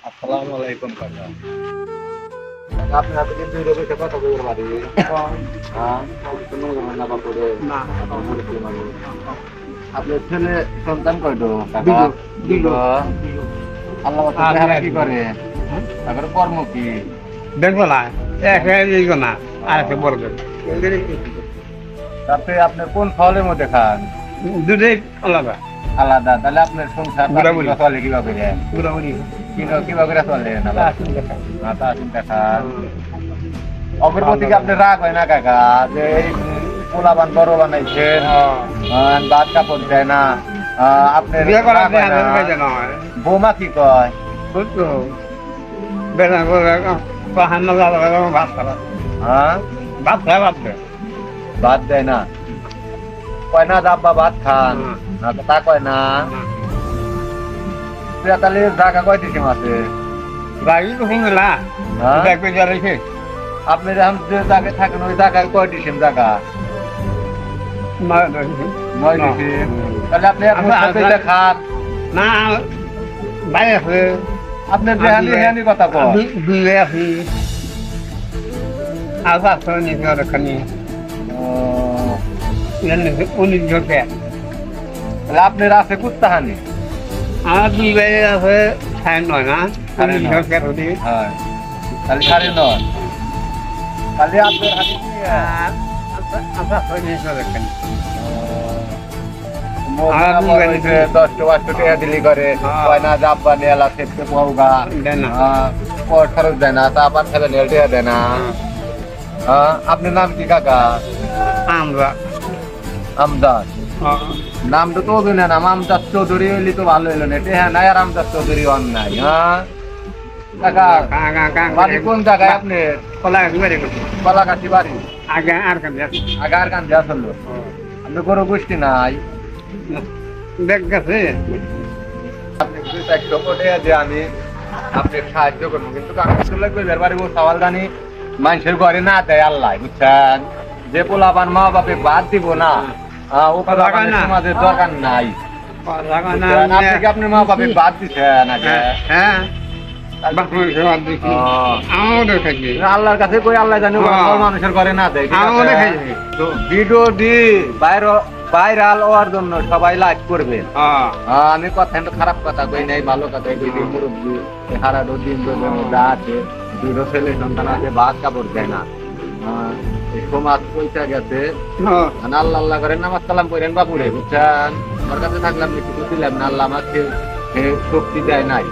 আসসালামু আলাইকুম কাকা। আপনি হাতে কিন্তু এই রোগের কথা বলতে পারি না আপনার ছেলে সন্তান কয়টো দুটো, দুটো। আল্লাহ আর কি করে তারপরে কর্ম কি দেখবো না এক এইগো না আর একটা বড় করে। তারপরে আপনার কোন ফলের মধ্যে খান দুটোই আলাদা আলাদা তাহলে আপনার সংসার ঘোরাঘুরি। চলে কিভাবে পুরোপুরি কিভাবে চলে তা চিন্তা তা চিন্তা খান অপর প্রতি কি আপনার রাগ হয় না কাকা যে এই পোলাবান বড় বানাইছেন ভাত কাপড় দেয় না আপনার বিয়ে করা রাগ হয় না? না বৌমা কি কয় বুঝছো বেলা করে পাহান্ন ভাত খাবার হ্যাঁ ভাত খায় ভাত খায় ভাত দেয় না কয় না আব্বা ভাত খান না তো তা কয় না তাহলে জায়গা কয় দিছে মাসে গাড়ি তো শুনে না হ্যাঁ? দেখবে জ্বালাইছে আপনি যখন যে জায়গায় থাকেন ওই জায়গায় কয় দিছেন জায়গা নয় দিছেন তাহলে আপনি এক আচ্ছা, বছর ধরে খান না বাইরে আছে আপনার রেহানি রেহানি কথা কয় দুই আছি আর আছে নিজের খানি উনিশ ঝোঁকে তাহলে আপনার আছে কুত্তাহানি আমার দুই বাইরে আছে 9.5 না সাড়ে উনিশ নয়। ঝোঁকে হতে হ্যাঁ তাহলে 9.5 তাহলে আপনার হাতে কি আচ্ছা উনিশ খানি মোটা বড় হইছে, 10-12 টাকা দিলি করে হ্যাঁ। কয় না জাব্বা নেলা খেতে পাওগা দেয় না। পর খরচ দেয় না তা পান খাবে নেল টাকা দেয় না আপনার নাম কি কাকা আমরা আমদাদ নামটা তো ওদের নাম আমদাদ চৌধুরী হইলি তো ভালো হইলো না হ্যাঁ নাই আর আমদাদ চৌধুরী অন নাই কাকা বাড়ি কোন জায়গায় আপনি কলাকাঠি বাড়ি আগে আর কান আগার কান্দে আসলো আপনি কোনো গোষ্ঠী নাই দেখ গেছে আপনি যদি একশো কোটি যে আমি আপনি সাহায্য করবো কিন্তু কাগজগুলো কইবার বাড়ি ও সওয়াল জানি মানুষের ঘরে না দেয় আল্লাহ বুঝছেন যে পোলাপান মা বাপে বাদ দিব না ও পোলাপানের না। সমাজের দরকার নাই বুঝছেন? আপনি কি আপনার মা বাপে বাদ দিচ্ছেন আগে হ্যাঁ আমাদের খাইছি আল্লাহর কাছে কই আল্লাহ জানি সব মানুষের ঘরে না দেয় ঠিক আছে? আমাদের খাইছি তো ভিডিও দি ভাইরাল হওয়ার জন্য সবাই লাইক করবে আমি কথা কিন্তু খারাপ কথা কই নাই ভালো কথা কই দিই মুরব্বী সারা দিন ধরে আছে দুটো ছেলে সন্তান আছে ভাত কাপড় দেয় না এই সমাজ পয়সা গেছে আল্লাহ আল্লাহ করে নামাজ কালাম করেন বাপুরে বুঝছেন আমার কাছে থাকলাম কিছু দিলাম না আল্লাহ আমাকে শক্তি দেয় নাই